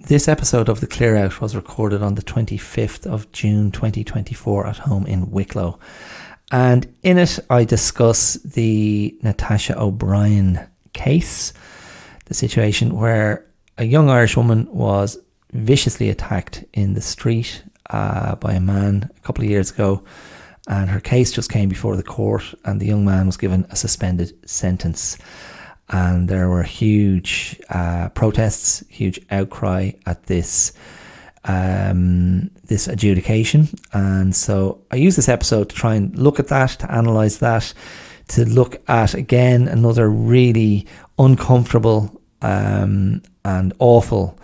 This episode of The Clear Out was recorded on the 25th of June 2024 at home in Wicklow. And in it, I discuss the Natasha O'Brien case, the situation where a young Irish woman was viciously attacked in the street by a man a couple of years ago, and her case just came before the court, and the young man was given a suspended sentence. And there were huge protests, huge outcry at this adjudication. And so I use this episode to try and look at that, to analyse that, to look at, again, another really uncomfortable and awful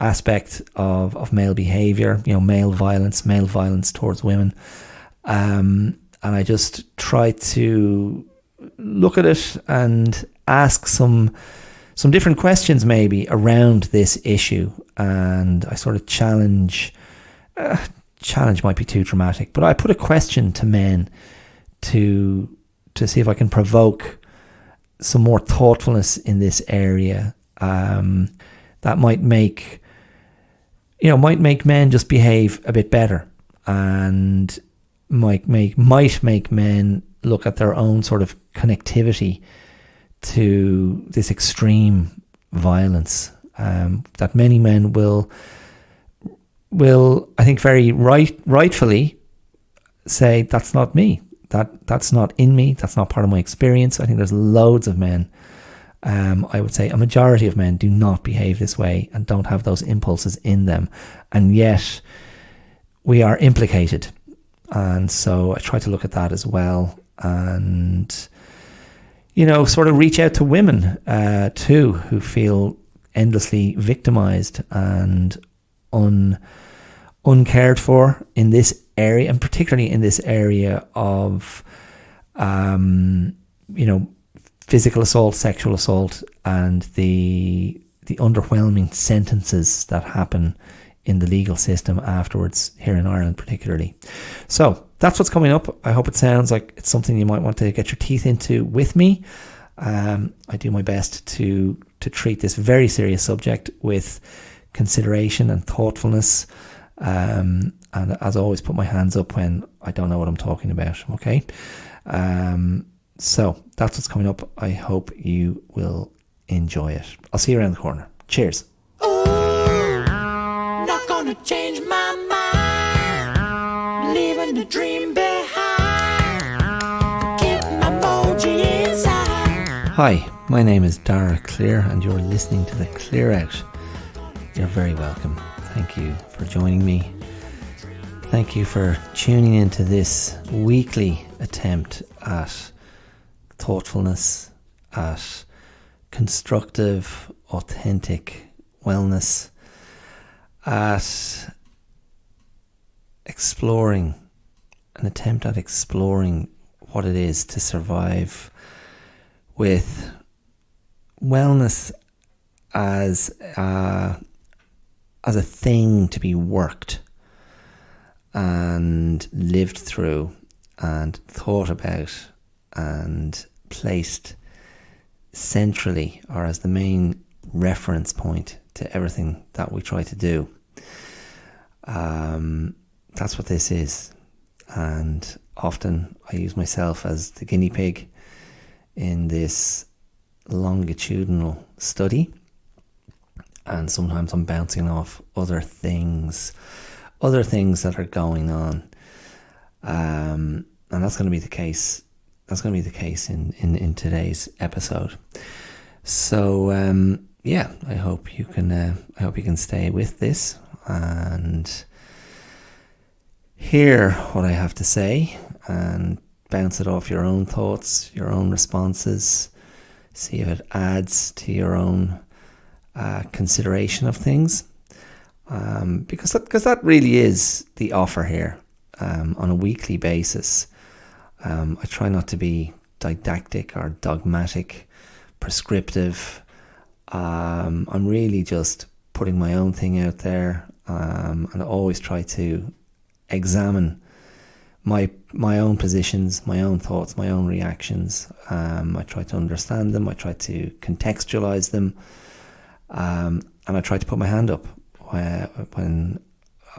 aspect of male behaviour, male violence towards women. And I just try to look at it and ask some different questions maybe around this issue. And I sort of challenge might be too dramatic, but I put a question to men to see if I can provoke some more thoughtfulness in this area, that might make men just behave a bit better, and might make men look at their own sort of connectivity to this extreme violence, that many men will I think very rightfully say, that's not me, that's not in me, that's not part of my experience. I think there's loads of men, I would say a majority of men, do not behave this way and don't have those impulses in them, and yet we are implicated. And so I try to look at that as well, and sort of reach out to women too, who feel endlessly victimised and uncared for in this area, and particularly in this area of physical assault, sexual assault, and the underwhelming sentences that happen in the legal system afterwards, here in Ireland particularly. So that's what's coming up. I hope it sounds like it's something you might want to get your teeth into with me. I do my best to treat this very serious subject with consideration and thoughtfulness, and as always, put my hands up when I don't know what I'm talking about. Okay, so that's what's coming up. I hope you will enjoy it. I'll see you around the corner. Cheers. Not gonna change my mind, leaving the dream behind, keep my moji inside. Hi, my name is Dara Clear, and you're listening to The Clear Out. You're very welcome. Thank you for joining me. Thank you for tuning into this weekly attempt at thoughtfulness, at constructive, authentic wellness, at an attempt at exploring what it is to survive with wellness as a thing to be worked and lived through and thought about and placed centrally, or as the main reference point to everything that we try to do. That's what this is, and often I use myself as the guinea pig in this longitudinal study, and sometimes I'm bouncing off other things that are going on, and that's going to be the case. That's going to be the case in today's episode. So I hope you can stay with this and hear what I have to say, and bounce it off your own thoughts, your own responses. See if it adds to your own consideration of things, because that really is the offer here, on a weekly basis. I try not to be didactic or dogmatic, prescriptive. I'm really just putting my own thing out there, and I always try to examine my own positions, my own thoughts, my own reactions. I try to understand them, I try to contextualize them, and I try to put my hand up when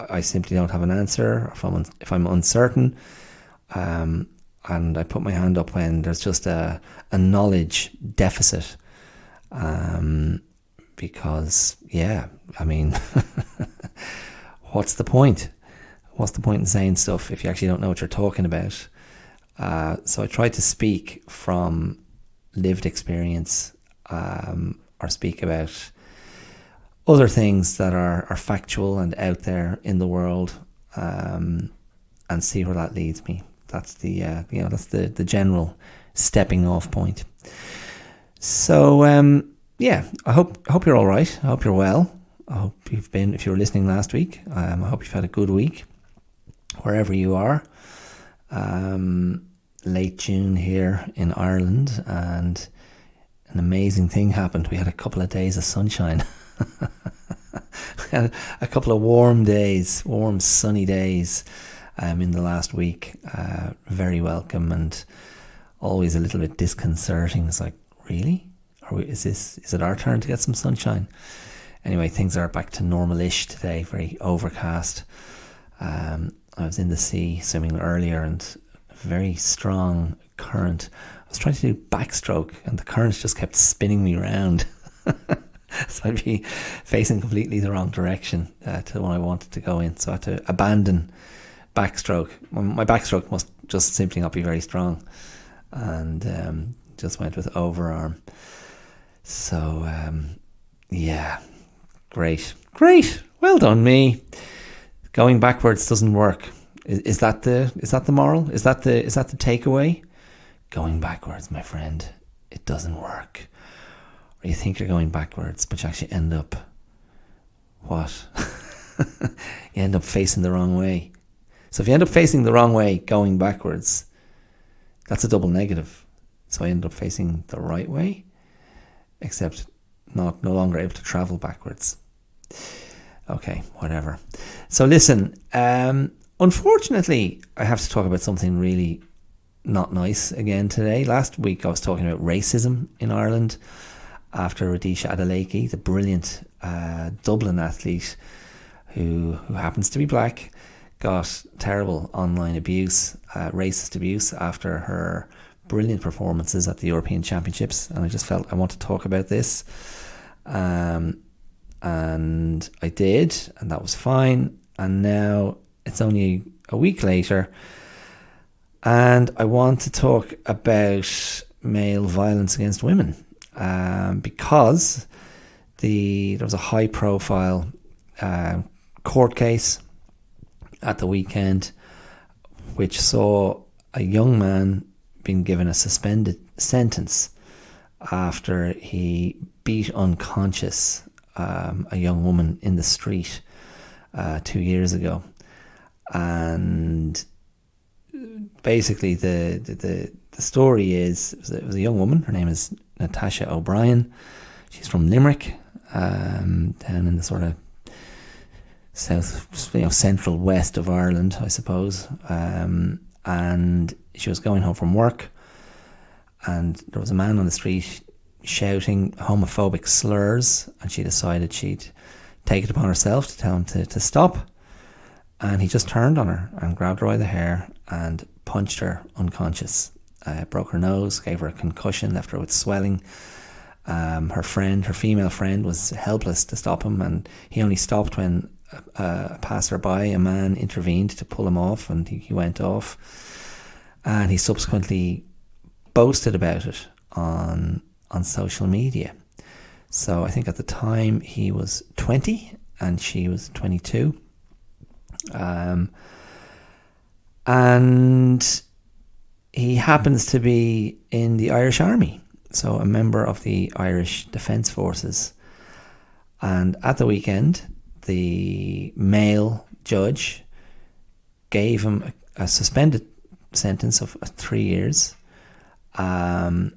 I simply don't have an answer, or if I'm uncertain, and I put my hand up when there's just a knowledge deficit, because I mean, what's the point? What's the point in saying stuff if you actually don't know what you're talking about? So I try to speak from lived experience, or speak about other things that are factual and out there in the world, and see where that leads me. That's the general stepping off point. So I hope you're all right. I hope you're well. I hope if you were listening last week, I hope you've had a good week wherever you are. Late June here in Ireland, and an amazing thing happened. We had a couple of days of sunshine. We had a couple of warm sunny days in the last week. Very welcome, and always a little bit disconcerting. It's like, really? Is it our turn to get some sunshine? Anyway, things are back to normal-ish today, very overcast. I was in the sea swimming earlier, and a very strong current. I was trying to do backstroke, and the current just kept spinning me around. So I'd be facing completely the wrong direction to the one I wanted to go in. So I had to abandon backstroke. My backstroke must just simply not be very strong, and just went with overarm. So great. Well done, me. Going backwards doesn't work. Is that the moral? Is that the takeaway? Going backwards, my friend, it doesn't work. Or you think you're going backwards, but you actually end up what? You end up facing the wrong way. So if you end up facing the wrong way, going backwards, that's a double negative. So I end up facing the right way, except no longer able to travel backwards. Okay, whatever. So listen, unfortunately, I have to talk about something really not nice again today. Last week I was talking about racism in Ireland after Radisha Adeleke, the brilliant Dublin athlete who happens to be black, got terrible online abuse, racist abuse after her brilliant performances at the European Championships, and I just felt I want to talk about this. And I did, and that was fine. And now it's only a week later, and I want to talk about male violence against women, because there was a high-profile court case at the weekend which saw a young man being given a suspended sentence after he beat unconscious a young woman in the street 2 years ago. And basically the story is it was a young woman. Her name is Natasha O'Brien. She's from Limerick, down in the sort of south, central west of Ireland, I suppose. And she was going home from work, and there was a man on the street shouting homophobic slurs, and she decided she'd take it upon herself to tell him to stop. And he just turned on her and grabbed her by the hair and punched her unconscious. Broke her nose, gave her a concussion, left her with swelling. Her female friend, was helpless to stop him, and he only stopped when a passerby, a man, intervened to pull him off, and he went off. And he subsequently boasted about it on social media. So I think at the time he was 20 and she was 22. And he happens to be in the Irish Army, so a member of the Irish Defence Forces. And at the weekend, the male judge gave him a suspended sentence of 3 years, and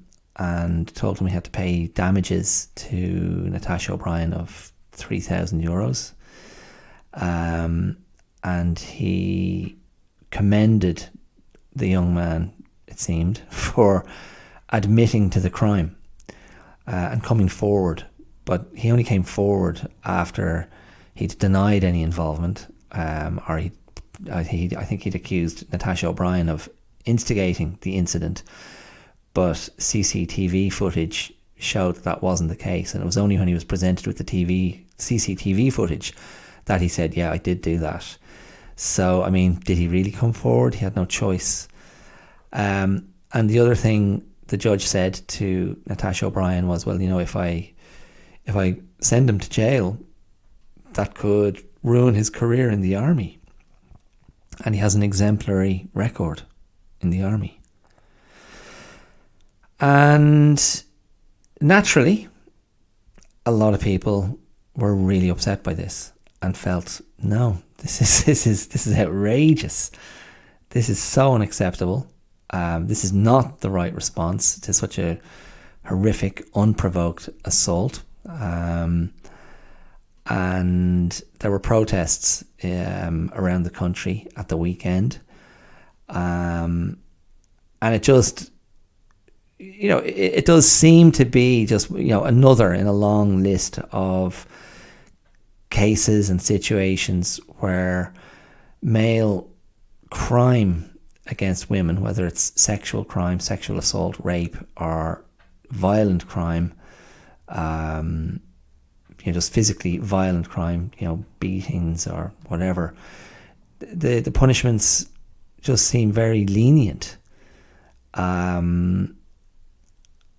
told him he had to pay damages to Natasha O'Brien of €3,000. And he commended the young man, it seemed, for admitting to the crime and coming forward. But he only came forward after he'd denied any involvement, or I think he'd accused Natasha O'Brien of instigating the incident, but CCTV footage showed that wasn't the case, and it was only when he was presented with the CCTV footage that he said, yeah, I did do that. So, I mean, did he really come forward? He had no choice. And the other thing the judge said to Natasha O'Brien was, well, if I send him to jail, that could ruin his career in the army. And he has an exemplary record in the army. And naturally, a lot of people were really upset by this and felt, no, this is outrageous. This is so unacceptable. This is not the right response to such a horrific, unprovoked assault. And there were protests around the country at the weekend. And it just, it does seem to be just, another in a long list of cases and situations where male crime against women, whether it's sexual crime, sexual assault, rape, or violent crime, just physically violent crime, beatings or whatever, the punishments just seem very lenient. And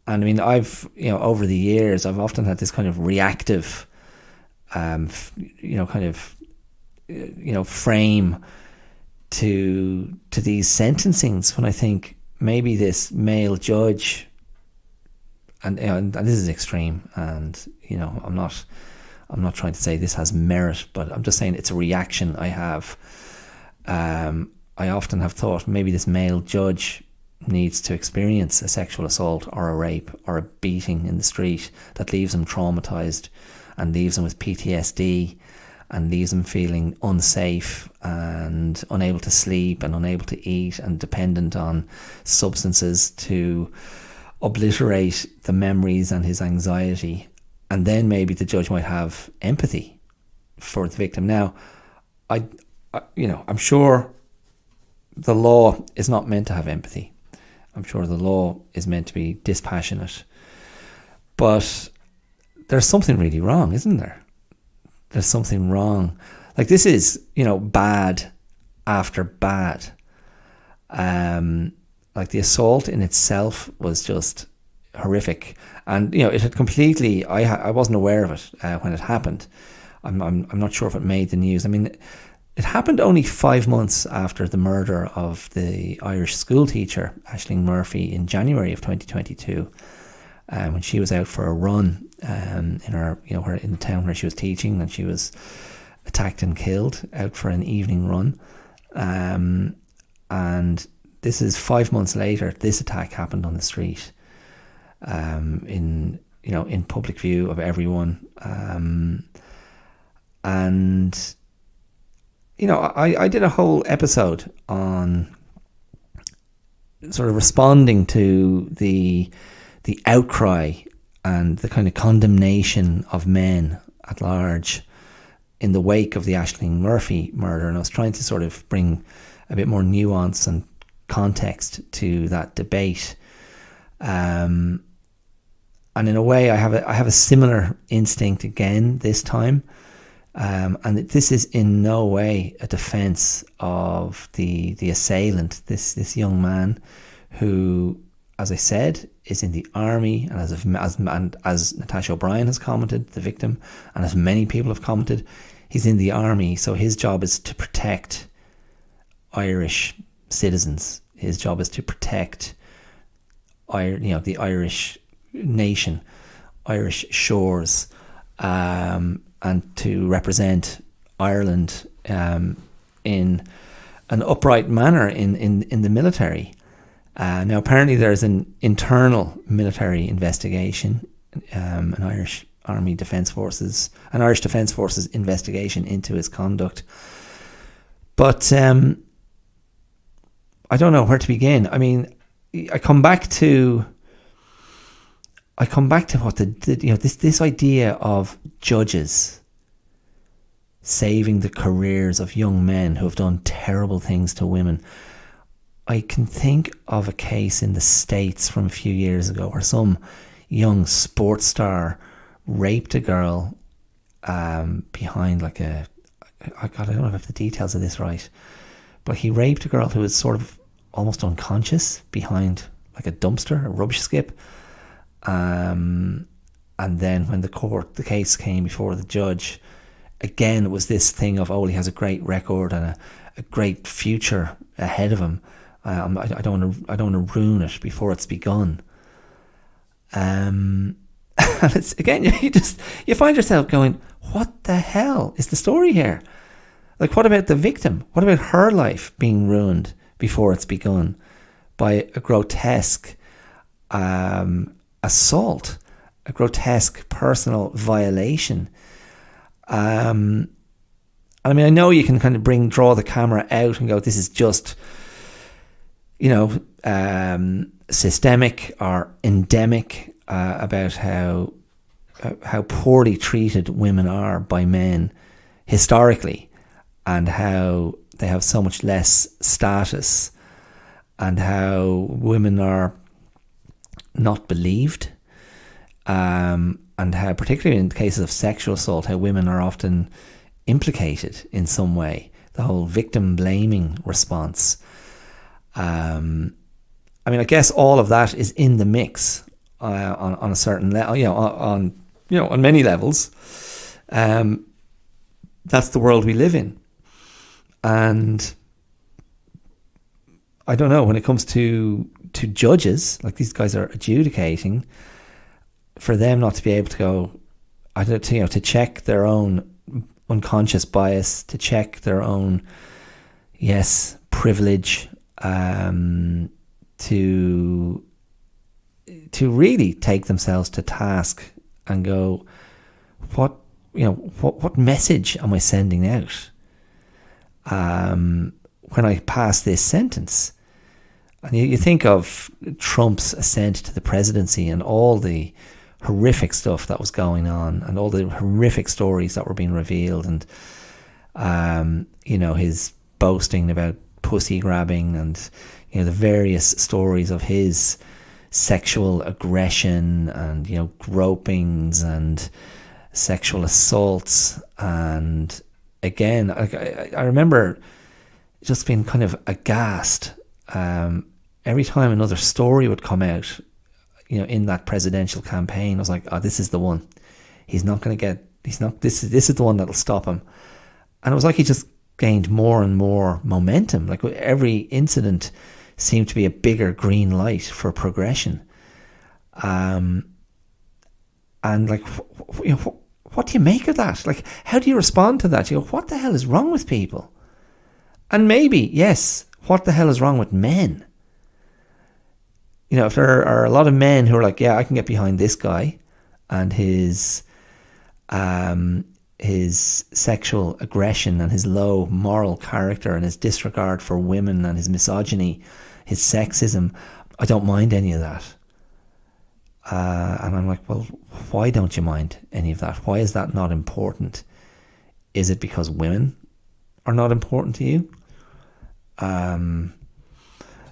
I mean, I've, over the years, I've often had this kind of reactive, frame to these sentencings when I think maybe this male judge, and this is extreme, and I'm not trying to say this has merit, but I'm just saying it's a reaction I have. I often have thought maybe this male judge needs to experience a sexual assault or a rape or a beating in the street that leaves him traumatized and leaves him with PTSD and leaves him feeling unsafe and unable to sleep and unable to eat and dependent on substances to obliterate the memories and his anxiety. And then maybe the judge might have empathy for the victim. Now, I'm sure the law is not meant to have empathy. I'm sure the law is meant to be dispassionate. But there's something really wrong, isn't there? There's something wrong. Like, this is, bad after bad. Like, the assault in itself was just horrific. And, it had completely, I wasn't aware of it when it happened. I'm not sure if it made the news. I mean, it happened only 5 months after the murder of the Irish school teacher, Aisling Murphy, in January of 2022, when she was out for a run in the town where she was teaching, and she was attacked and killed out for an evening run. And this is 5 months later. This attack happened on the street, in public view of everyone, and. I did a whole episode on sort of responding to the outcry and the kind of condemnation of men at large in the wake of the Aisling Murphy murder, and I was trying to sort of bring a bit more nuance and context to that debate. And in a way, I have a similar instinct again this time. And this is in no way a defence of the assailant, this young man who, as I said, is in the army, and as Natasha O'Brien has commented, the victim, and as many people have commented, he's in the army. So his job is to protect Irish citizens. His job is to protect the Irish nation, Irish shores, and to represent Ireland in an upright manner in the military. Now, apparently there's an internal military investigation, an Irish Defence Forces investigation into his conduct. But I don't know where to begin. I mean, I come back to what this idea of judges saving the careers of young men who have done terrible things to women. I can think of a case in the States from a few years ago where some young sports star raped a girl behind like a... I don't know if the details of this right, but he raped a girl who was sort of almost unconscious behind like a dumpster, a rubbish skip. And then when the case came before the judge, again, it was this thing of, oh, he has a great record and a great future ahead of him. I don't want to ruin it before it's begun. And it's, again, you find yourself going, what the hell is the story here? Like, what about the victim? What about her life being ruined before it's begun by a grotesque assault, a grotesque personal violation? I mean, I know you can kind of draw the camera out and go, this is just, systemic or endemic about how poorly treated women are by men historically, and how they have so much less status, and how women are not believed, and how, particularly in cases of sexual assault, how women are often implicated in some way. The whole victim blaming response. I mean, I guess all of that is in the mix on a certain level, on many levels. That's the world we live in. And I don't know, when it comes to judges, like these guys are adjudicating, for them not to be able to go, to check their own unconscious bias, to check their own, privilege, to really take themselves to task and go, what message am I sending out when I pass this sentence? And you think of Trump's ascent to the presidency and all the horrific stuff that was going on, and all the horrific stories that were being revealed, and his boasting about pussy grabbing, and the various stories of his sexual aggression, and gropings and sexual assaults. And again, I remember just being kind of aghast every time another story would come out, in that presidential campaign. I was like, oh, this is the one. This is the one that'll stop him. And it was like he just gained more and more momentum. Like every incident seemed to be a bigger green light for progression. And like, what do you make of that? Like, how do you respond to that? You go, what the hell is wrong with people? And maybe, yes, what the hell is wrong with men? If there are a lot of men who are like, yeah, I can get behind this guy and his sexual aggression and his low moral character and his disregard for women and his misogyny, his sexism, I don't mind any of that. And I'm like, well, why don't you mind any of that? Why is that not important? Is it because women are not important to you?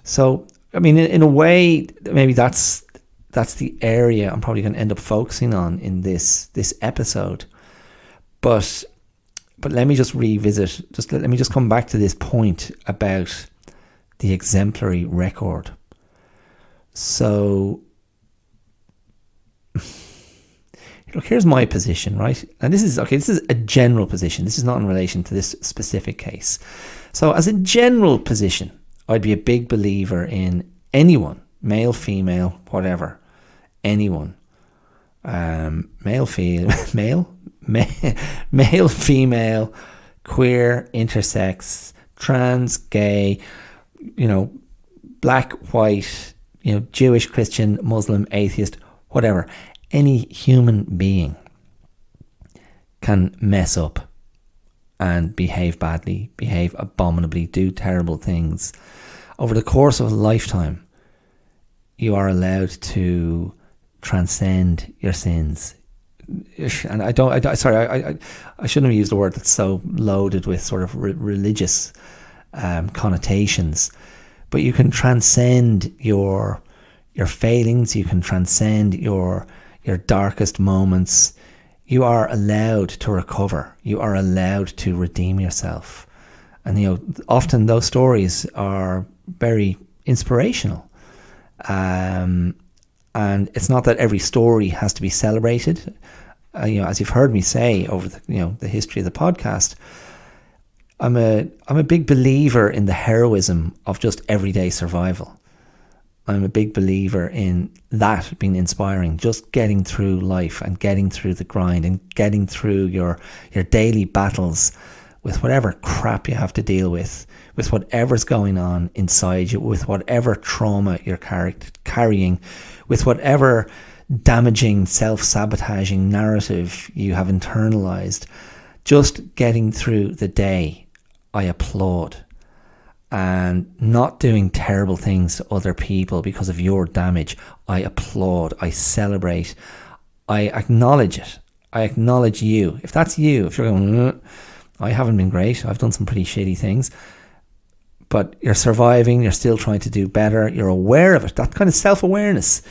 So, I mean, in a way, maybe that's the area I'm probably going to end up focusing on in this episode. But let me just revisit. Let me just come back to this point about the exemplary record. So, look, here's my position, right? And this is a general position. This is not in relation to this specific case. So, as a general position, I'd be a big believer in anyone, male, female, whatever, anyone, male, female, queer, intersex, trans, gay, black, white, Jewish, Christian, Muslim, atheist, whatever. Any human being can mess up and behave badly, behave abominably, do terrible things. Over the course of a lifetime, you are allowed to transcend your sins, and I shouldn't have used a word that's so loaded with sort of religious connotations, but you can transcend your failings, you can transcend your darkest moments. You are allowed to recover. You are allowed to redeem yourself. And, you know, often those stories are very inspirational. And it's not that every story has to be celebrated. You know, as you've heard me say over the history of the podcast, I'm a big believer in the heroism of just everyday survival. I'm a big believer in that being inspiring, just getting through life and getting through the grind and getting through your daily battles with whatever crap you have to deal with whatever's going on inside you, with whatever trauma you're carrying, with whatever damaging, self-sabotaging narrative you have internalized. Just getting through the day, I applaud. And not doing terrible things to other people because of your damage, I applaud, I celebrate, I acknowledge it. I acknowledge you. If that's you, if you're going, I haven't been great, I've done some pretty shitty things, but you're surviving, you're still trying to do better, you're aware of it. That kind of self-awareness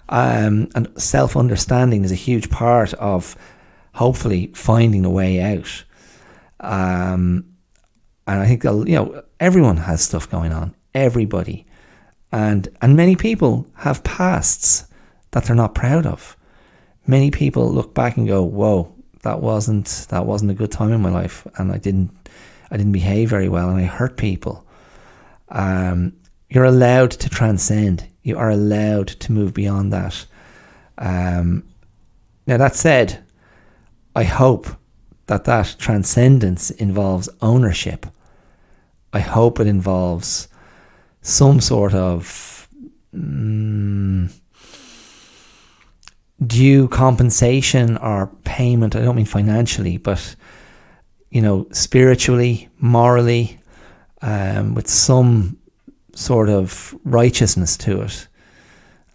and self-understanding is a huge part of hopefully finding a way out. And I think, everyone has stuff going on. Everybody. And many people have pasts that they're not proud of. Many people look back and go, whoa, that wasn't a good time in my life, and I didn't behave very well, and I hurt people. You're allowed to transcend. You are allowed to move beyond that. Now, that said, I hope that transcendence involves ownership. I hope it involves some sort of due compensation or payment. I don't mean financially, but, spiritually, morally, with some sort of righteousness to it.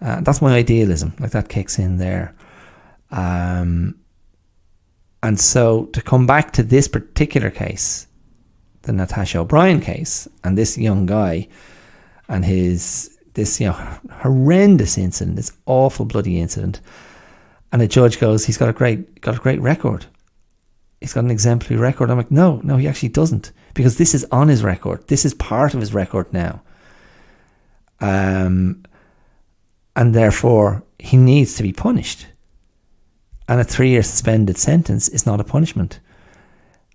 That's my idealism. Like, that kicks in there. And so to come back to this particular case, the Natasha O'Brien case, and this young guy and this horrendous incident, this awful bloody incident, and the judge goes, he's got a great record. He's got an exemplary record. I'm like, no, he actually doesn't, because this is on his record. This is part of his record now. And therefore he needs to be punished. And a 3-year suspended sentence is not a punishment.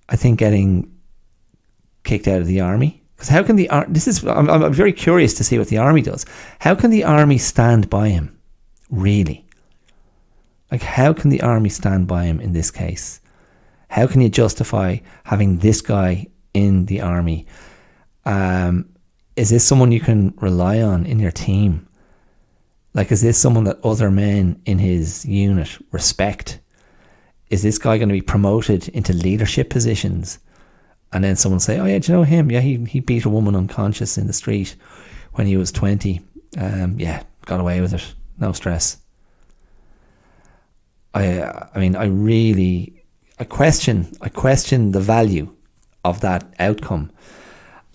I think getting kicked out of the army, because how can I'm very curious to see what the army does. How can the army stand by him, really? Like, how can the army stand by him in this case? How can you justify having this guy in the army? Is this someone you can rely on in your team? Like, is this someone that other men in his unit respect? Is this guy going to be promoted into leadership positions? And then someone say, oh yeah, do you know him? Yeah, he beat a woman unconscious in the street when he was 20. Got away with it. No stress. I question the value of that outcome.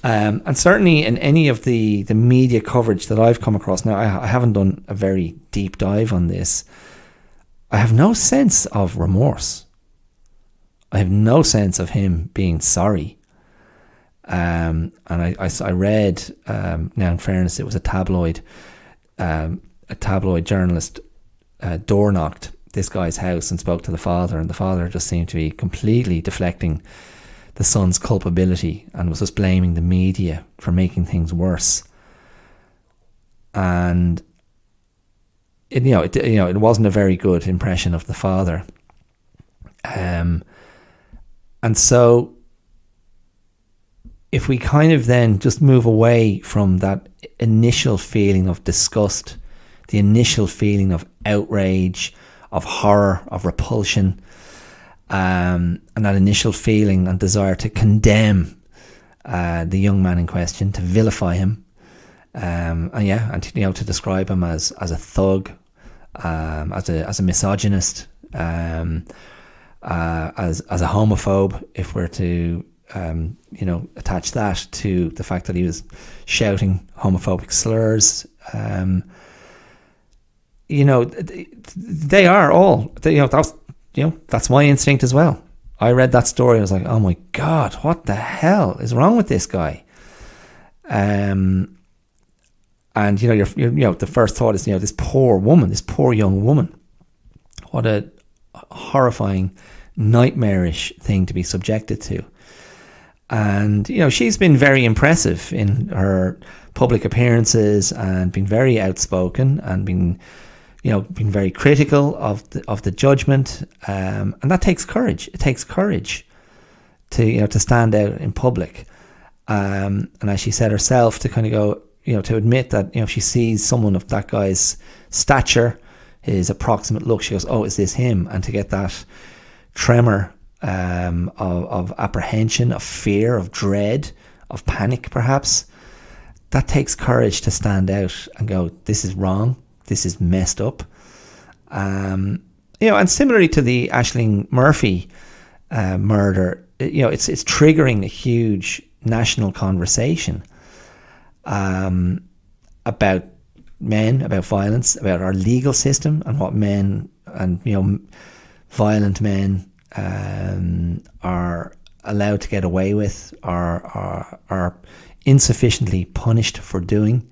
And certainly in any of the media coverage that I've come across, now I haven't done a very deep dive on this, I have no sense of remorse. I have no sense of him being sorry. And I read, now in fairness, it was a tabloid journalist door knocked this guy's house and spoke to the father, and the father just seemed to be completely deflecting the son's culpability and was just blaming the media for making things worse. And it wasn't a very good impression of the father. And so if we kind of then just move away from that initial feeling of disgust, the initial feeling of outrage, of horror, of repulsion, and that initial feeling and desire to condemn the young man in question, to vilify him, and to describe him as a thug, as a misogynist, as a homophobe, if we're to attach that to the fact that he was shouting homophobic slurs. They are all, that's my instinct as well. I read that story, I was like, oh my God, what the hell is wrong with this guy? And the first thought is, this poor woman, this poor young woman, what a horrifying, nightmarish thing to be subjected to. And she's been very impressive in her public appearances and been very outspoken and been very critical of the judgment, and that takes courage. It takes courage to stand out in public, and as she said herself, to kind of go, to admit that if she sees someone of that guy's stature, his approximate look, she goes, oh, is this him? And to get that tremor of apprehension, of fear, of dread, of panic, perhaps, that takes courage to stand out and go, this is wrong. This is messed up. And similarly to the Aisling Murphy murder, it's triggering a huge national conversation about men, about violence, about our legal system, and what men and violent men are allowed to get away with, are insufficiently punished for doing.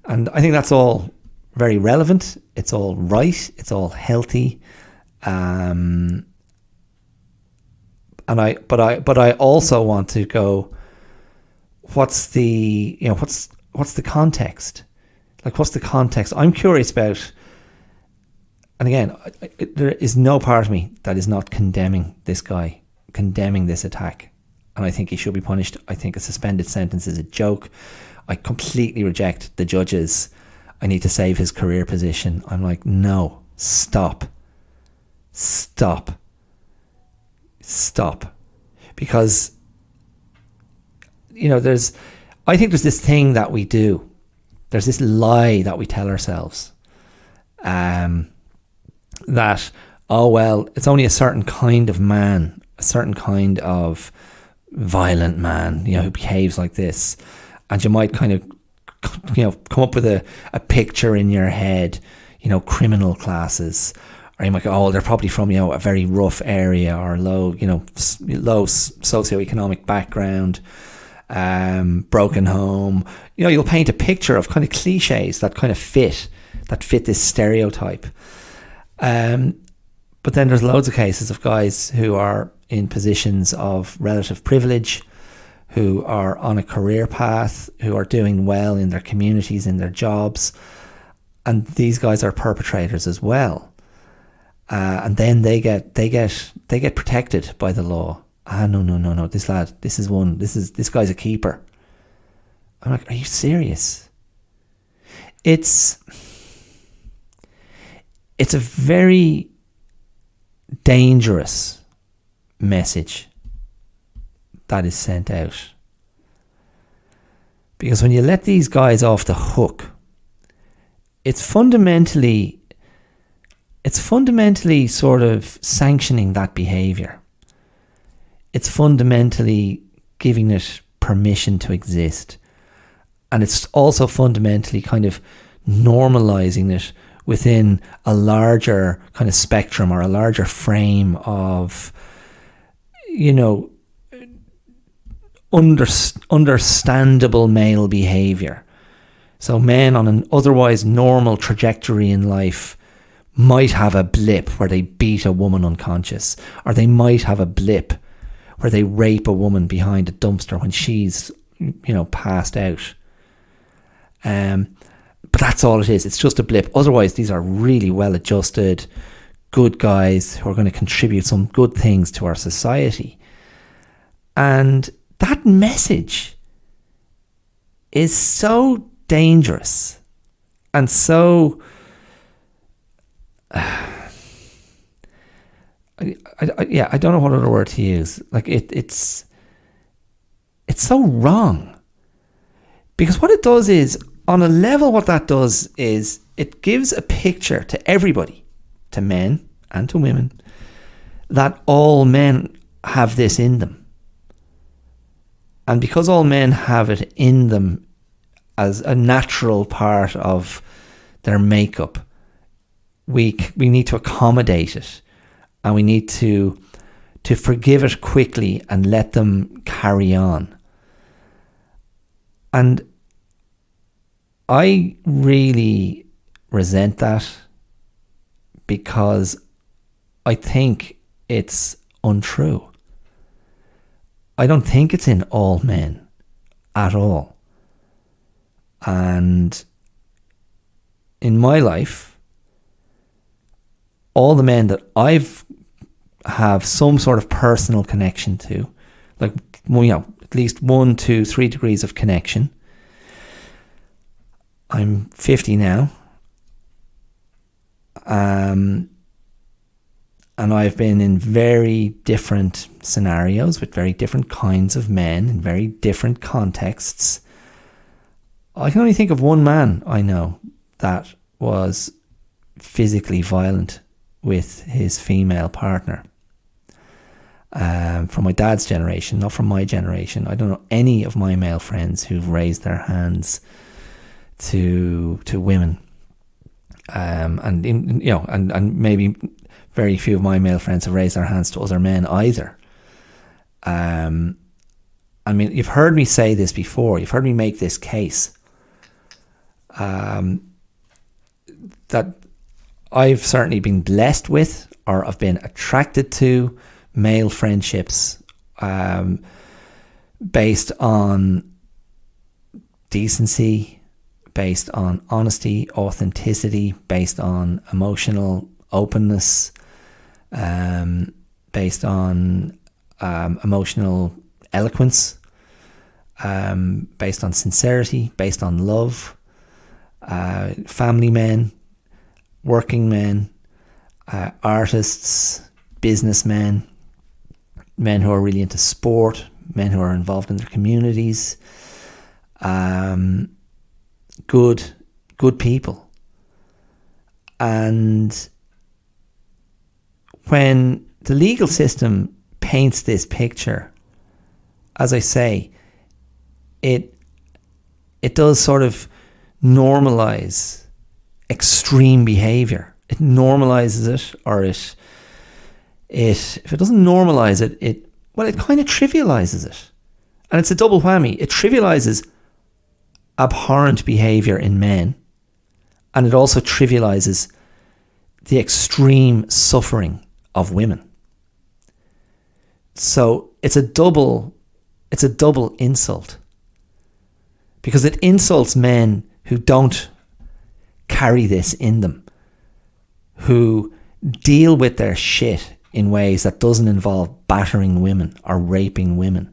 And I think that's all very relevant. It's all right. It's all healthy. But I also want to go, what's the context? Like, what's the context? I'm curious about, and again, there is no part of me that is not condemning this guy, condemning this attack. And I think he should be punished. I think a suspended sentence is a joke. I completely reject the judges, I need to save his career position. I'm like, no, stop. Because, I think there's this thing that we do. There's this lie that we tell ourselves. That, oh, well, it's only a certain kind of man, a certain kind of violent man, who behaves like this. And you might kind of, come up with a picture in your head, criminal classes, or you might go, oh, they're probably from, a very rough area or low socioeconomic background, broken home. You'll paint a picture of kind of cliches that kind of fit this stereotype. But then there's loads of cases of guys who are in positions of relative privilege, who are on a career path, who are doing well in their communities, in their jobs, and these guys are perpetrators as well. And then they get protected by the law. No. This guy's a keeper. I'm like, are you serious? It's a very dangerous message that is sent out. Because when you let these guys off the hook, it's fundamentally sort of sanctioning that behaviour. It's fundamentally giving it permission to exist. And it's also fundamentally kind of normalising it within a larger kind of spectrum or a larger frame of, understandable male behaviour. So men on an otherwise normal trajectory in life might have a blip where they beat a woman unconscious, or they might have a blip where they rape a woman behind a dumpster when she's, passed out. But that's all it is. It's just a blip. Otherwise, these are really well-adjusted, good guys who are going to contribute some good things to our society. And that message is so dangerous and so... I don't know what other word to use. Like it's so wrong. Because what it does is, on a level, what that does is it gives a picture to everybody, to men and to women, that all men have this in them. And because all men have it in them as a natural part of their makeup, we need to accommodate it, and we need to forgive it quickly and let them carry on. And I really resent that, because I think it's untrue. I don't think it's in all men at all. And in my life, all the men that I've have some sort of personal connection to, like, at least 1, 2, 3 degrees of connection. I'm 50 now. And I've been in very different scenarios with very different kinds of men in very different contexts. I can only think of one man I know that was physically violent with his female partner. From my dad's generation, not from my generation. I don't know any of my male friends who've raised their hands to women. And maybe very few of my male friends have raised their hands to other men either. I mean, you've heard me say this before. You've heard me make this case. That I've certainly been blessed with, or I've been attracted to, male friendships based on decency, based on honesty, authenticity, based on emotional openness, based on emotional eloquence, based on sincerity, based on love, family men, working men, artists, businessmen, men who are really into sport, men who are involved in their communities, good people. And when the legal system paints this picture, as I say, it does sort of normalize extreme behaviour. It normalizes it, or if it doesn't normalize it, it kind of trivializes it. And it's a double whammy. It trivializes abhorrent behaviour in men, and it also trivializes the extreme suffering of women. So it's a double insult, because it insults men who don't carry this in them, who deal with their shit in ways that doesn't involve battering women or raping women.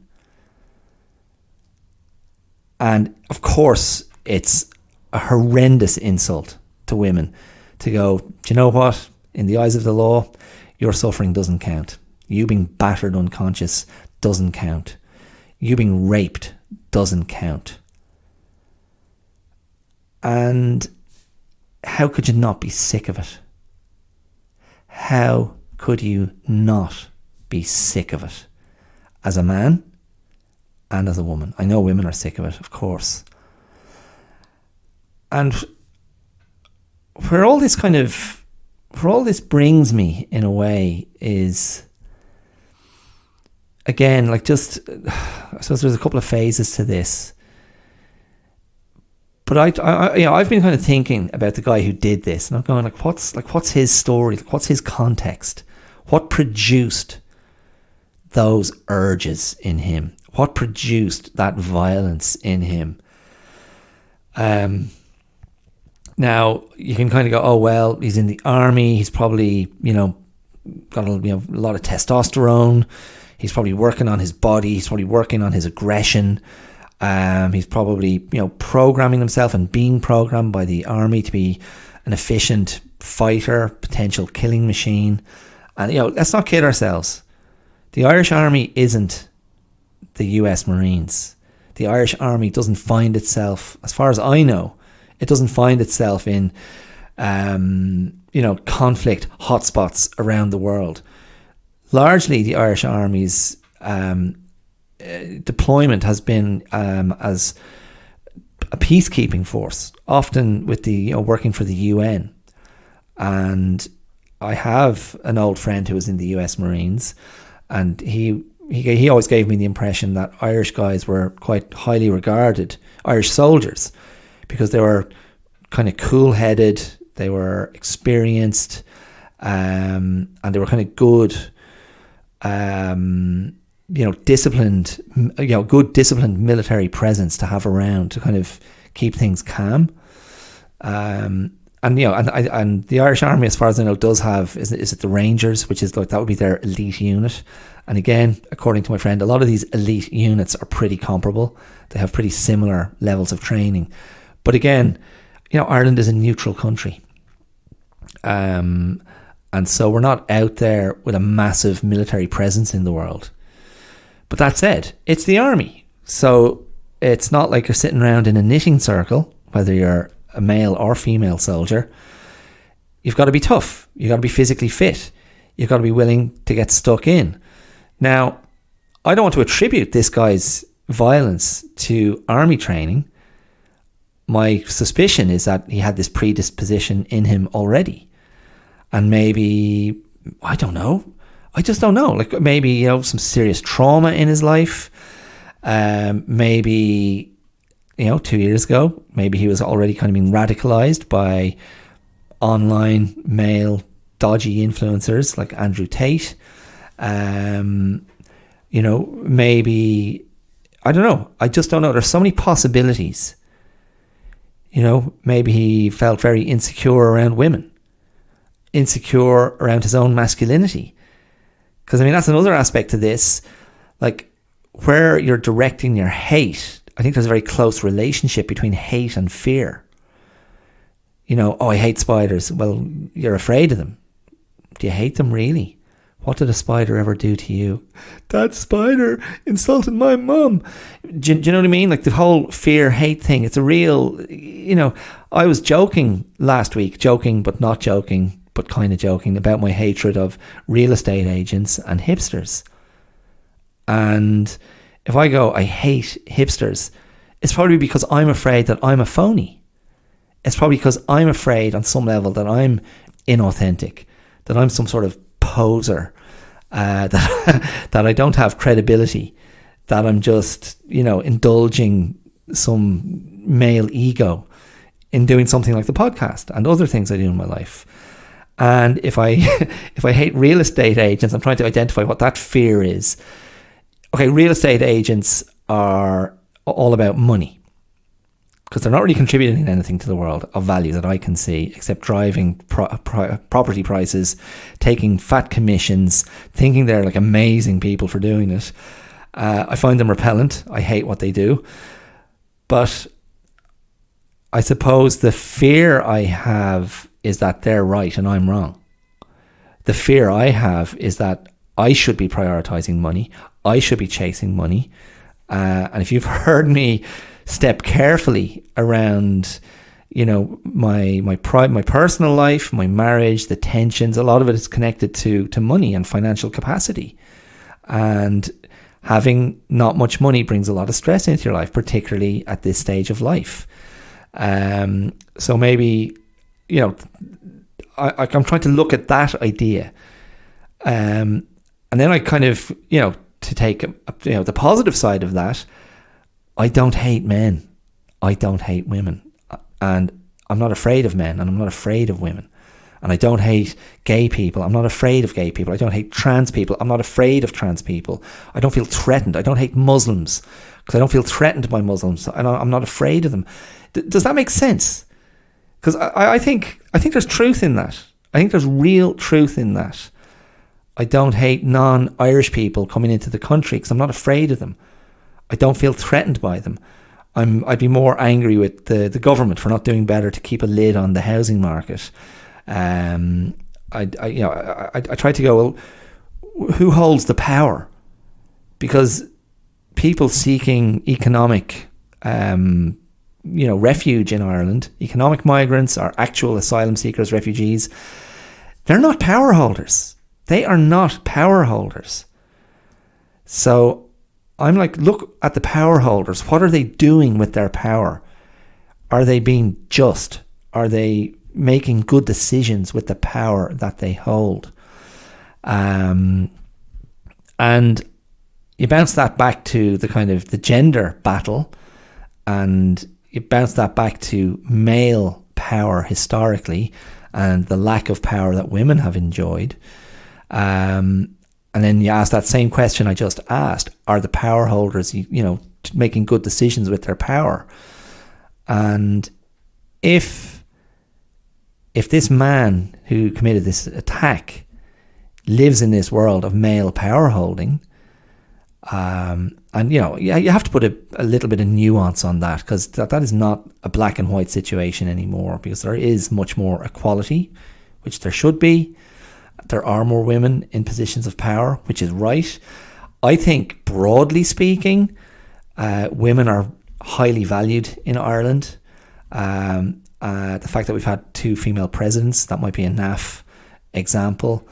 And of course, it's a horrendous insult to women to go, do you know what? In the eyes of the law, your suffering doesn't count. You being battered unconscious doesn't count. You being raped doesn't count. And how could you not be sick of it? How could you not be sick of it? As a man and as a woman. I know women are sick of it, of course. And where all this brings me, in a way, is, again, I suppose there's a couple of phases to this. But I've been kind of thinking about the guy who did this, and I'm going, what's his story? What's his context? What produced those urges in him? What produced that violence in him? Now you can kind of go, oh well, he's in the army. He's probably got a lot of testosterone. He's probably working on his body. He's probably working on his aggression. He's probably, programming himself and being programmed by the army to be an efficient fighter, potential killing machine. And, let's not kid ourselves. The Irish Army isn't the US Marines. The Irish Army doesn't find itself, as far as I know, it doesn't find itself in conflict hotspots around the world. Largely, the Irish Army's deployment has been as a peacekeeping force, often with the working for the UN. And I have an old friend who was in the US Marines, and he always gave me the impression that Irish guys were quite highly regarded, Irish soldiers, because they were kind of cool-headed, they were experienced, and they were kind of good, disciplined, good disciplined military presence to have around to kind of keep things calm. And the Irish Army, as far as I know, does have, is it the Rangers, which is like, that would be their elite unit. And again, according to my friend, a lot of these elite units are pretty comparable. They have pretty similar levels of training. But again, Ireland is a neutral country. And so we're not out there with a massive military presence in the world. But that said, it's the army. So it's not like you're sitting around in a knitting circle, whether you're a male or female soldier. You've got to be tough. You've got to be physically fit. You've got to be willing to get stuck in. Now, I don't want to attribute this guy's violence to army training. My suspicion is that he had this predisposition in him already. And maybe, I don't know. I just don't know. Like maybe, some serious trauma in his life. Maybe, 2 years ago, maybe he was already kind of being radicalized by online male dodgy influencers like Andrew Tate. Maybe, I don't know. I just don't know. There's so many possibilities. Maybe he felt very insecure around women, insecure around his own masculinity. Because, that's another aspect to this. Like, where you're directing your hate, I think there's a very close relationship between hate and fear. I hate spiders. Well, you're afraid of them. Do you hate them really? What did a spider ever do to you? That spider insulted my mum. Do you know what I mean? Like the whole fear-hate thing. It's a real, I was joking last week, joking but not joking, but kind of joking about my hatred of real estate agents and hipsters. And if I go, I hate hipsters, it's probably because I'm afraid that I'm a phony. It's probably because I'm afraid on some level that I'm inauthentic, that I'm some sort of poser, that I don't have credibility, that I'm just, indulging some male ego in doing something like the podcast and other things I do in my life. And if I hate real estate agents, I'm trying to identify what that fear is. Okay, real estate agents are all about money because they're not really contributing anything to the world of value that I can see, except driving property prices, taking fat commissions, thinking they're like amazing people for doing it. I find them repellent. I hate what they do. But I suppose the fear I have is that they're right and I'm wrong. The fear I have is that I should be prioritizing money. I should be chasing money. And if you've heard me step carefully around, my personal life, my marriage, the tensions, a lot of it is connected to money and financial capacity. And having not much money brings a lot of stress into your life, particularly at this stage of life. So maybe, I'm trying to look at that idea. And then I kind of, to take, the positive side of that, I don't hate men. I don't hate women. And I'm not afraid of men and I'm not afraid of women. And I don't hate gay people. I'm not afraid of gay people. I don't hate trans people. I'm not afraid of trans people. I don't feel threatened. I don't hate Muslims because I don't feel threatened by Muslims. And I'm not afraid of them. Does that make sense? Because I think there's truth in that. I think there's real truth in that. I don't hate non-Irish people coming into the country because I'm not afraid of them. I don't feel threatened by them. I'd be more angry with the government for not doing better to keep a lid on the housing market. I try to go, well, who holds the power? Because people seeking economic refuge in Ireland, economic migrants or actual asylum seekers, refugees, they're not power holders. They are not power holders. So I'm like, look at the power holders. What are they doing with their power? Are they being just? Are they making good decisions with the power that they hold? And you bounce that back to the kind of the gender battle, and you bounce that back to male power historically and the lack of power that women have enjoyed. And then you ask that same question I just asked: are the power holders, making good decisions with their power? And if this man who committed this attack lives in this world of male power holding, and you have to put a little bit of nuance on that, because that is not a black and white situation anymore, because there is much more equality, which there should be. There are more women in positions of power, which is right. I think, broadly speaking, women are highly valued in Ireland. The fact that we've had 2 female presidents, that might be a naff example.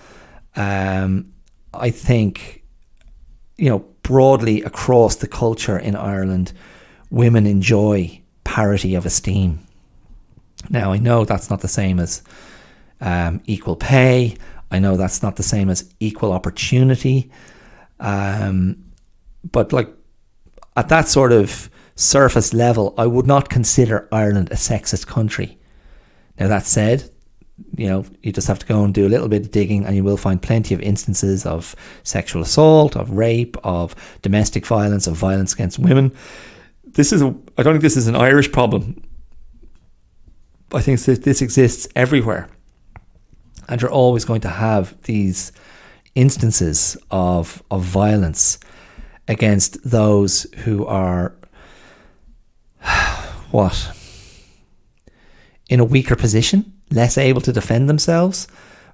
I think, broadly across the culture in Ireland, women enjoy parity of esteem. Now, I know that's not the same as equal pay. I know that's not the same as equal opportunity. But like at that sort of surface level, I would not consider Ireland a sexist country. Now, that said, you just have to go and do a little bit of digging, and you will find plenty of instances of sexual assault, of rape, of domestic violence, of violence against women. I don't think this is an Irish problem. I think this exists everywhere. And you're always going to have these instances of violence against those who are in a weaker position, less able to defend themselves,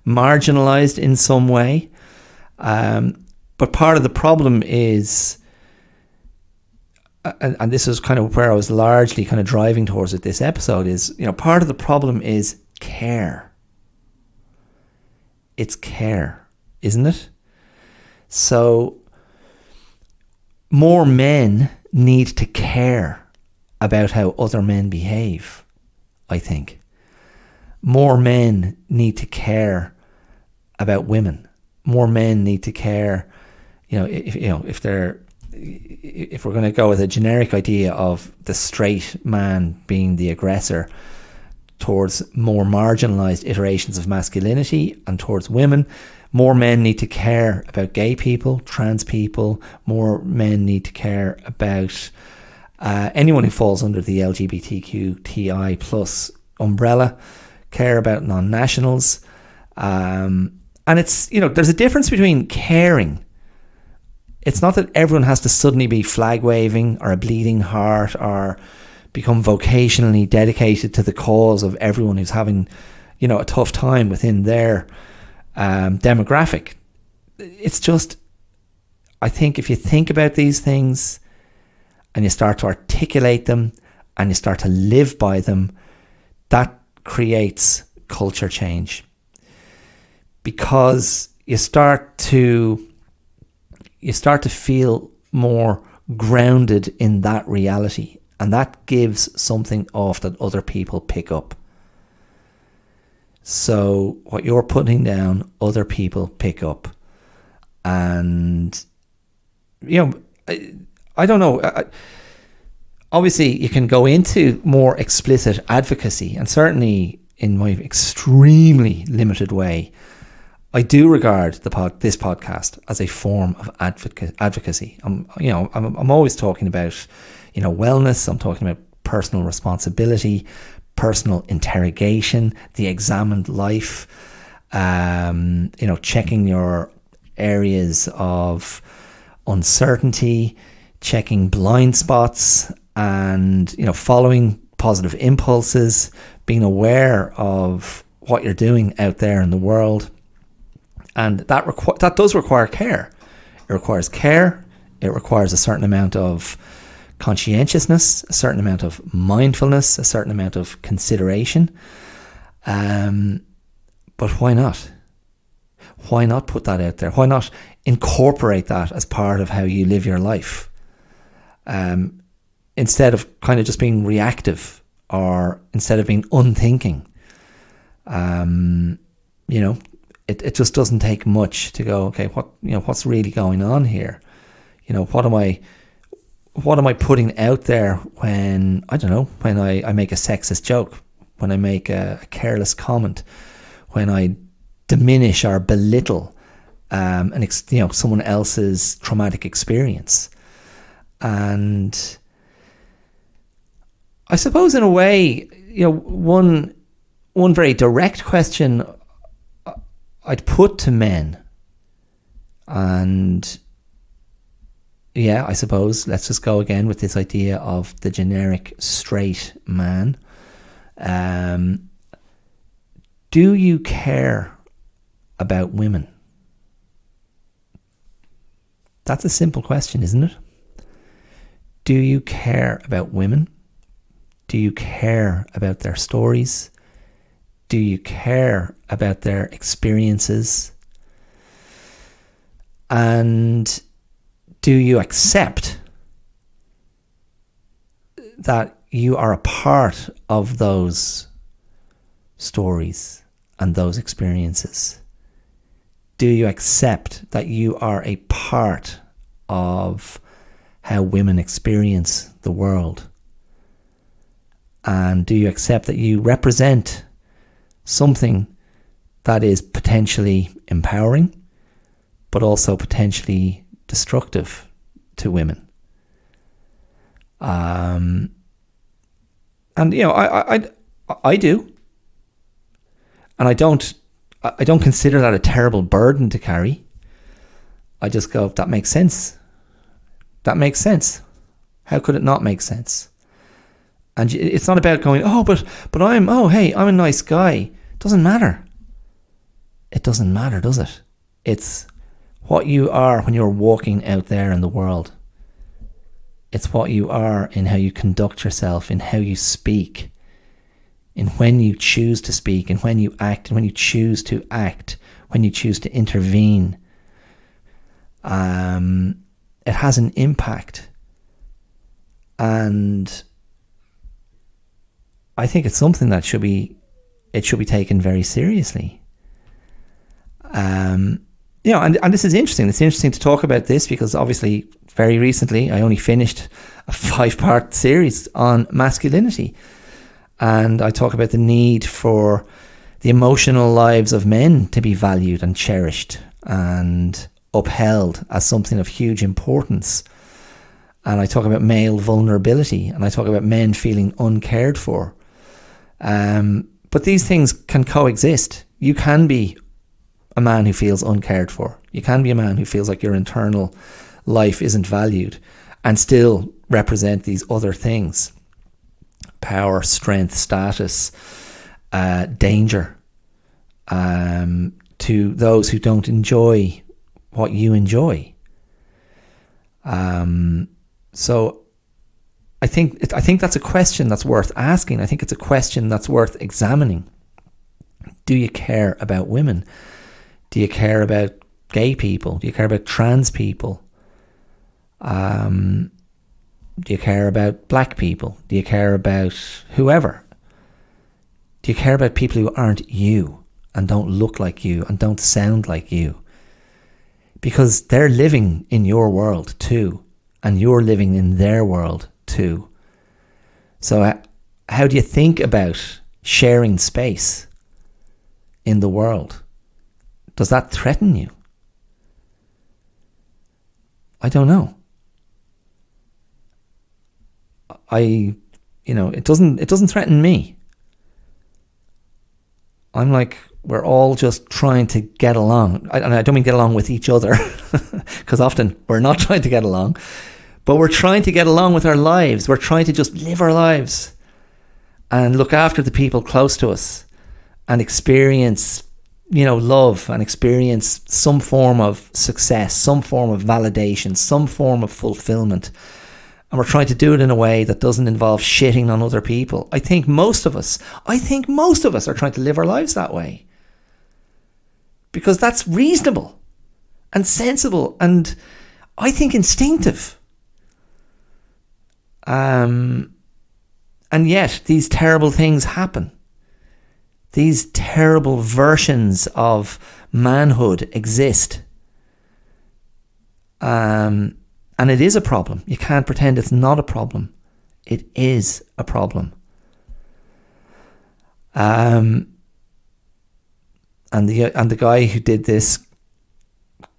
marginalised in some way. But part of the problem is, and this is kind of where I was largely kind of driving towards with this episode, is, part of the problem is care. It's care, isn't it? So more men need to care about how other men behave, I think. More men need to care about women. More men need to care, if we're going to go with a generic idea of the straight man being the aggressor towards more marginalised iterations of masculinity and towards women, more men need to care about gay people, trans people. More men need to care about anyone who falls under the LGBTQTI plus umbrella, care about non-nationals. And it's, there's a difference between caring. It's not that everyone has to suddenly be flag waving or a bleeding heart or become vocationally dedicated to the cause of everyone who's having, a tough time within their demographic. It's just, I think if you think about these things and you start to articulate them and you start to live by them, that creates culture change, because you start to feel more grounded in that reality. And that gives something off that other people pick up. So what you're putting down, other people pick up. And, I don't know. Obviously, you can go into more explicit advocacy. And certainly in my extremely limited way, I do regard this podcast as a form of advocacy. I'm always talking about wellness. I'm talking about personal responsibility, personal interrogation, the examined life, checking your areas of uncertainty, checking blind spots, and, following positive impulses, being aware of what you're doing out there in the world. And that does require care. It requires care. It requires a certain amount of conscientiousness, a certain amount of mindfulness, a certain amount of consideration. But why not? Why not put that out there? Why not incorporate that as part of how you live your life? Instead of kind of just being reactive, or instead of being unthinking. It just doesn't take much to go, okay, what's really going on here? What am I putting out there when I make a sexist joke, when I make a careless comment, when I diminish or belittle someone else's traumatic experience. And I suppose in a way, one very direct question I'd put to men, and I suppose let's just go again with this idea of the generic straight man. Do you care about women? That's a simple question, isn't it? Do you care about women? Do you care about their stories? Do you care about their experiences? And do you accept that you are a part of those stories and those experiences? Do you accept that you are a part of how women experience the world? And do you accept that you represent something that is potentially empowering, but also potentially destructive to women? I do, and I don't consider that a terrible burden to carry. I just go, that makes sense. That makes sense. How could it not make sense? And it's not about going, but I'm a nice guy. Doesn't matter. It doesn't matter, does it? It's what you are when you're walking out there in the world. It's what you are in how you conduct yourself, in how you speak, in when you choose to speak, and when you act, and when you choose to act, when you choose to intervene. It has an impact. And I think it's something that should be taken very seriously. And this is interesting. It's interesting to talk about this because obviously very recently I only finished a 5-part series on masculinity. And I talk about the need for the emotional lives of men to be valued and cherished and upheld as something of huge importance. And I talk about male vulnerability, and I talk about men feeling uncared for. But these things can coexist. You can be a man who feels uncared for. You can be a man who feels like your internal life isn't valued and still represent these other things: power, strength, status, danger, to those who don't enjoy what you enjoy. So I think that's a question that's worth asking. I think it's a question that's worth examining. Do you care about women? Do you care about gay people? Do you care about trans people? Do you care about black people? Do you care about whoever? Do you care about people who aren't you and don't look like you and don't sound like you? Because they're living in your world too, and you're living in their world too. So how do you think about sharing space in the world? Does that threaten you? I don't know. It doesn't threaten me. I'm like, we're all just trying to get along. And I don't mean get along with each other, because often we're not trying to get along, but we're trying to get along with our lives. We're trying to just live our lives and look after the people close to us and experience, love, and experience some form of success, some form of validation, some form of fulfillment. and we're trying to do it in a way that doesn't involve shitting on other people. I think most of us are trying to live our lives that way. Because that's reasonable and sensible and I think instinctive. And yet these terrible things happen. These terrible versions of manhood exist. And it is a problem. You can't pretend it's not a problem. It is a problem. And the guy who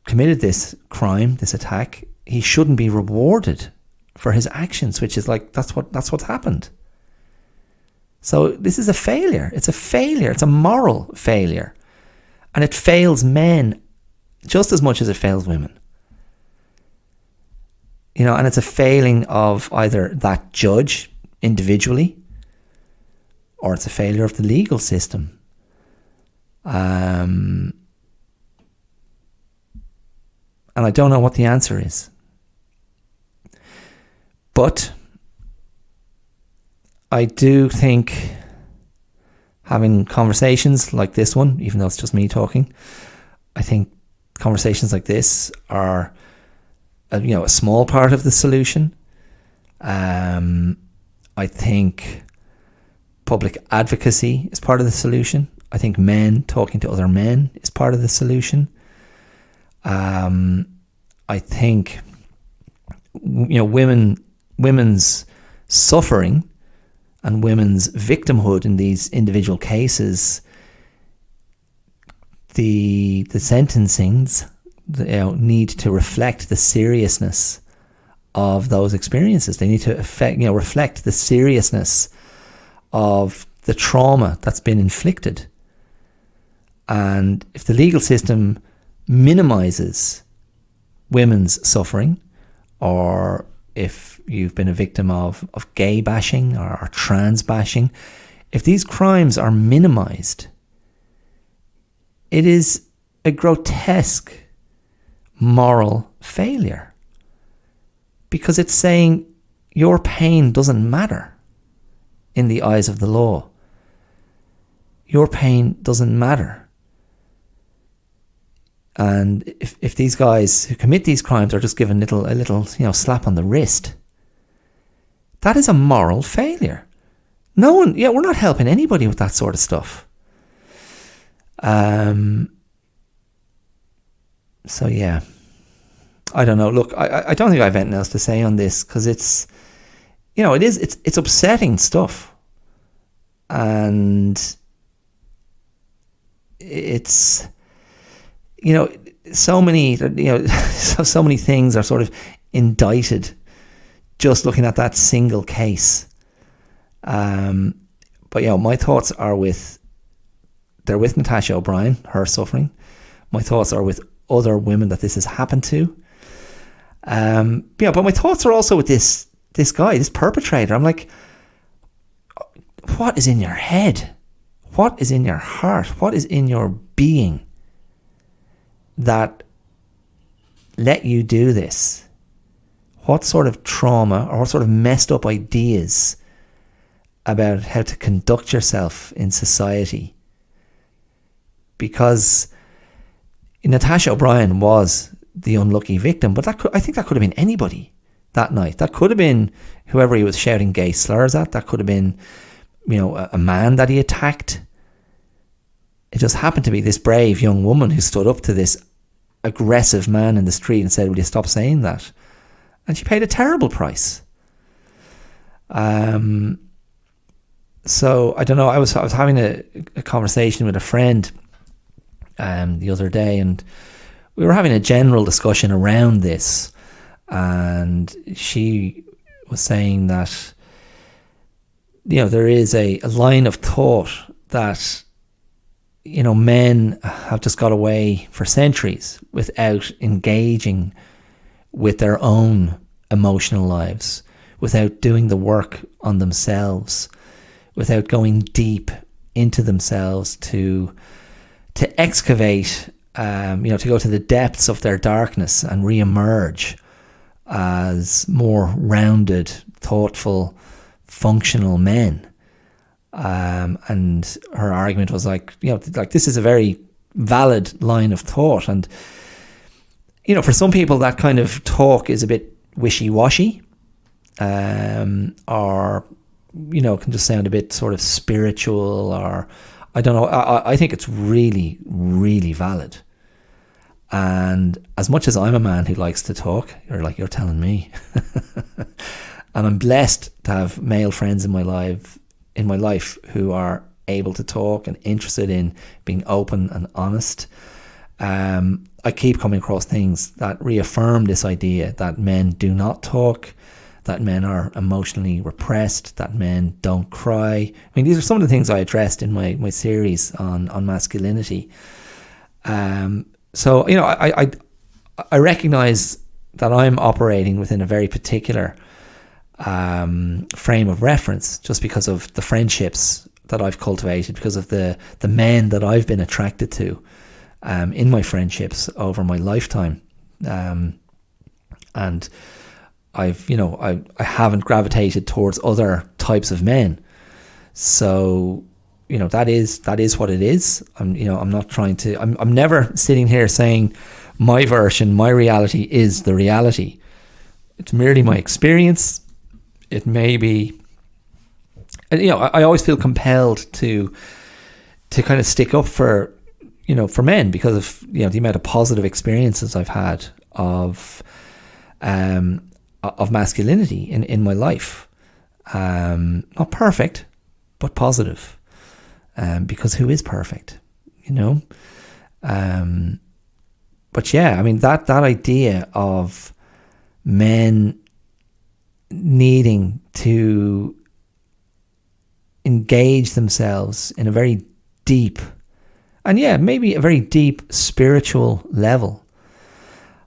committed this crime, this attack, he shouldn't be rewarded for his actions, which is like, that's what's happened. So this is a failure. It's a failure. It's a moral failure. And it fails men just as much as it fails women. You know, and it's a failing of either that judge individually, or it's a failure of the legal system. And I don't know what the answer is. But I do think having conversations like this one, even though it's just me talking, I think conversations like this are a small part of the solution. I think public advocacy is part of the solution. I think men talking to other men is part of the solution. I think women's suffering and women's victimhood in these individual cases, the sentencings need to reflect the seriousness of those experiences. They need to reflect the seriousness of the trauma that's been inflicted. And if the legal system minimizes women's suffering, or if you've been a victim of gay bashing or trans bashing, if these crimes are minimized, it is a grotesque moral failure, because it's saying your pain doesn't matter in the eyes of the law. Your pain doesn't matter. And if these guys who commit these crimes are just given a little slap on the wrist, that is a moral failure. We're not helping anybody with that sort of stuff. So yeah, I don't know. Look, I don't think I have anything else to say on this, because it's upsetting stuff, and it's so many things are sort of indicted just looking at that single case. But my thoughts are with Natasha O'Brien, her suffering. My thoughts are with other women that this has happened to. But my thoughts are also with this guy, this perpetrator. I'm like, what is in your head? What is in your heart? What is in your being that let you do this? What sort of trauma or what sort of messed up ideas about how to conduct yourself in society? Because Natasha O'Brien was the unlucky victim, but I think that could have been anybody that night. That could have been whoever he was shouting gay slurs at. That could have been, a man that he attacked. It just happened to be this brave young woman who stood up to this aggressive man in the street and said, "Will you stop saying that?" And she paid a terrible price. So I don't know. I was having a conversation with a friend the other day, and we were having a general discussion around this, and she was saying that there is a line of thought that men have just got away for centuries without engaging with their own emotional lives, without doing the work on themselves, without going deep into themselves to excavate, to go to the depths of their darkness and re-emerge as more rounded, thoughtful, functional men. And her argument was like, this is a very valid line of thought. And, for some people that kind of talk is a bit wishy-washy, or, can just sound a bit sort of spiritual, or I don't know. I think it's really, really valid. And as much as I'm a man who likes to talk, you're telling me. And I'm blessed to have male friends in my life who are able to talk and interested in being open and honest. I keep coming across things that reaffirm this idea that men do not talk, that men are emotionally repressed, that men don't cry. I mean, these are some of the things I addressed in my series on masculinity. So, I recognise that I'm operating within a very particular frame of reference, just because of the friendships that I've cultivated, because of the men that I've been attracted to in my friendships over my lifetime, and I haven't gravitated towards other types of men. So that is what it is. I'm not trying to. I'm never sitting here saying my version, my reality is the reality. It's merely my experience. It may be, I always feel compelled to kind of stick up for men, because of the amount of positive experiences I've had of masculinity in my life. Not perfect, but positive. Because who is perfect, But yeah, I mean that idea of men needing to engage themselves in a very deep, and maybe a very deep spiritual level.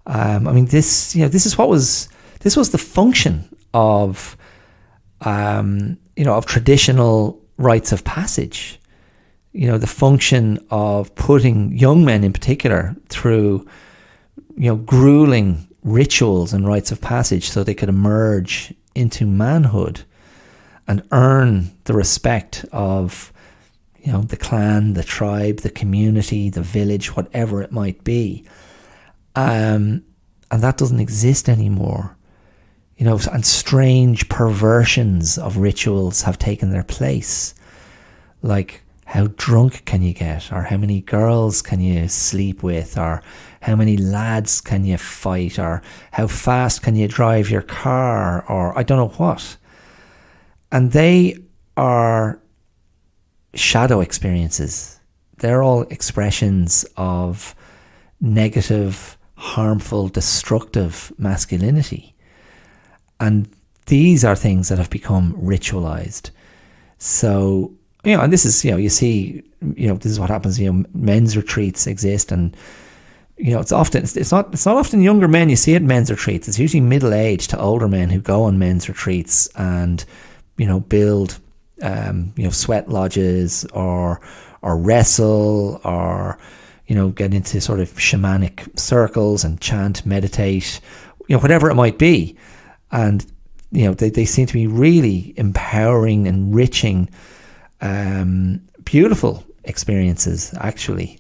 I mean, this was the function of of traditional rites of passage. The function of putting young men in particular through grueling rituals and rites of passage so they could emerge into manhood and earn the respect of the clan, the tribe, the community, the village, whatever it might be. And that doesn't exist anymore. And strange perversions of rituals have taken their place. Like, how drunk can you get? Or how many girls can you sleep with? Or how many lads can you fight? Or how fast can you drive your car? Or I don't know what. And they are shadow experiences. They're all expressions of negative, harmful, destructive masculinity. And these are things that have become ritualized. So, and this is, you see, this is what happens, men's retreats exist, and, it's not often younger men you see at men's retreats. It's usually middle-aged to older men who go on men's retreats and, build, sweat lodges or wrestle or, get into sort of shamanic circles and chant, meditate, whatever it might be. And, they seem to be really empowering, enriching, beautiful experiences, actually.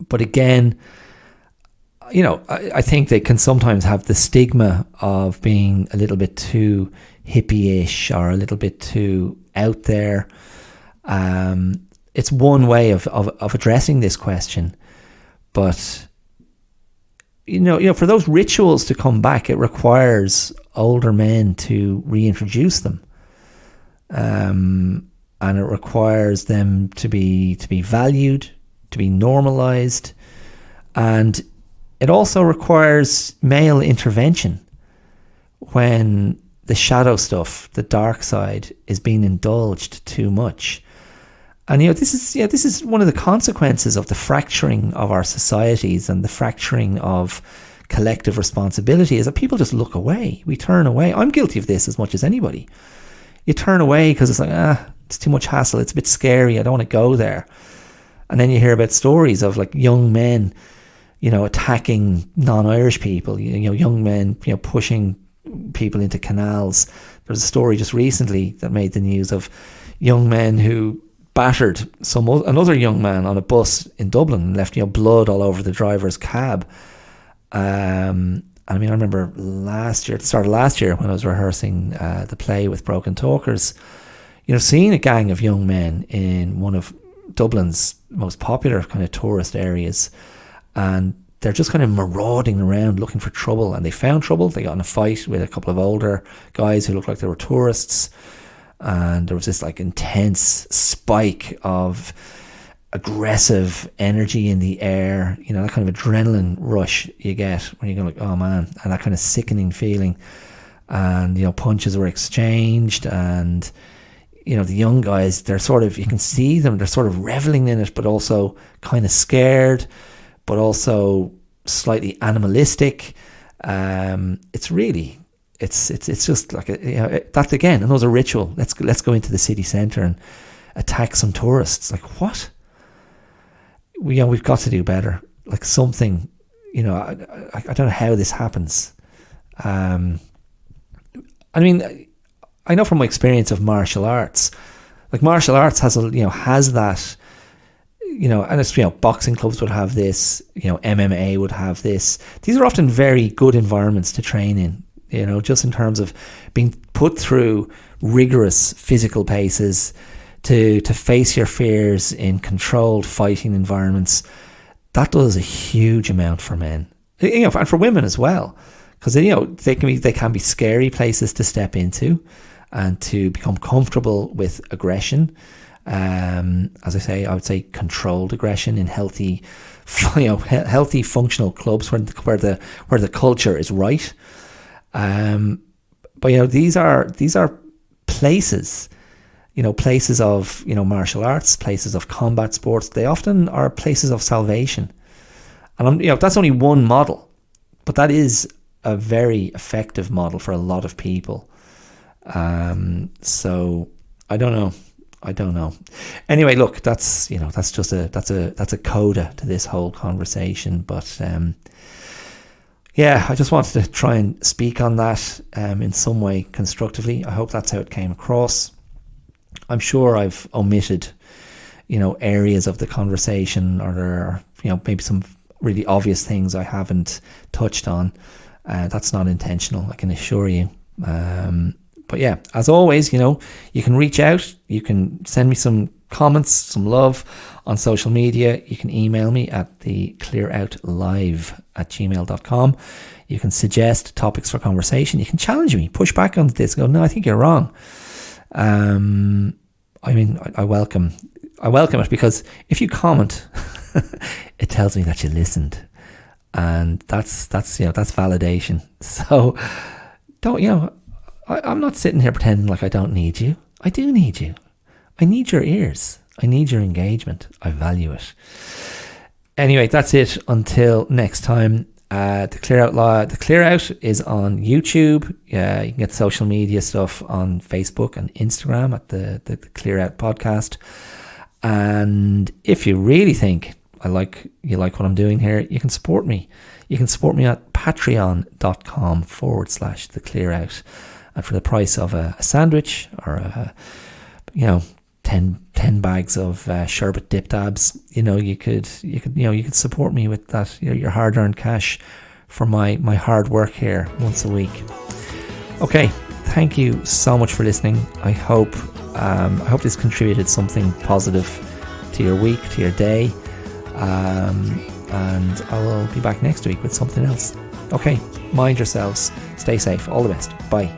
But again, I think they can sometimes have the stigma of being a little bit too hippie-ish or a little bit too out there. It's one way of addressing this question. But, for those rituals to come back, it requires older men to reintroduce them. And it requires them to be valued, to be normalized, and it also requires male intervention when the shadow stuff, the dark side, is being indulged too much. And this is one of the consequences of the fracturing of our societies and the fracturing of collective responsibility, is that people just look away. We turn away. I'm guilty of this as much as anybody. You turn away because it's like, it's too much hassle. It's a bit scary. I don't want to go there. And then you hear about stories of like young men, attacking non-Irish people, young men, pushing people into canals. There was a story just recently that made the news of young men who battered another young man on a bus in Dublin and left blood all over the driver's cab. I remember at the start of last year when I was rehearsing the play with Broken Talkers, seeing a gang of young men in one of Dublin's most popular kind of tourist areas, and they're just kind of marauding around looking for trouble, and they found trouble. They got in a fight with a couple of older guys who looked like they were tourists, and there was this like intense spike of aggressive energy in the air, that kind of adrenaline rush you get when you go like, oh man, and that kind of sickening feeling. And punches were exchanged, and the young guys, they're sort of, you can see them, they're sort of reveling in it, but also kind of scared, but also slightly animalistic. It's just like that's again another ritual. Let's go into the city centre and attack some tourists. Like, what? We've got to do better. Like something, I don't know how this happens. I know from my experience of martial arts, like martial arts has that, and it's, boxing clubs would have this, MMA would have this. These are often very good environments to train in, just in terms of being put through rigorous physical paces to face your fears in controlled fighting environments. That does a huge amount for men, and for women as well, because they can be scary places to step into and to become comfortable with aggression. As I say, I would say controlled aggression in healthy, healthy functional clubs where the culture is right. But these are places, places of martial arts, places of combat sports. They often are places of salvation, and that's only one model, but that is a very effective model for a lot of people. So I don't know. Anyway, look, that's just a coda to this whole conversation. But I just wanted to try and speak on that in some way constructively. I hope that's how it came across. I'm sure I've omitted, areas of the conversation, or there are, maybe some really obvious things I haven't touched on. That's not intentional, I can assure you. But yeah, as always, you can reach out. You can send me some comments, some love on social media. You can email me at theclearoutlive@gmail.com. You can suggest topics for conversation. You can challenge me, push back on this, go, no, I think you're wrong. I welcome it, because if you comment, it tells me that you listened, and that's validation. So don't, I'm not sitting here pretending like I don't need you. I do need you. I need your ears. I need your engagement. I value it. Anyway, that's it. Until next time. The Clear Out is on YouTube. You can get social media stuff on Facebook and Instagram at the Clear Out podcast. And if you really think you like what I'm doing here, you can support me. You can support me at patreon.com/the Clear Out. And for the price of a sandwich, or 10 bags of sherbet dip dabs, you could support me with that, your hard-earned cash for my hard work here once a week. Okay, thank you so much for listening. I hope this contributed something positive to your week, to your day, and I will be back next week with something else. Okay, mind yourselves, stay safe, all the best, bye.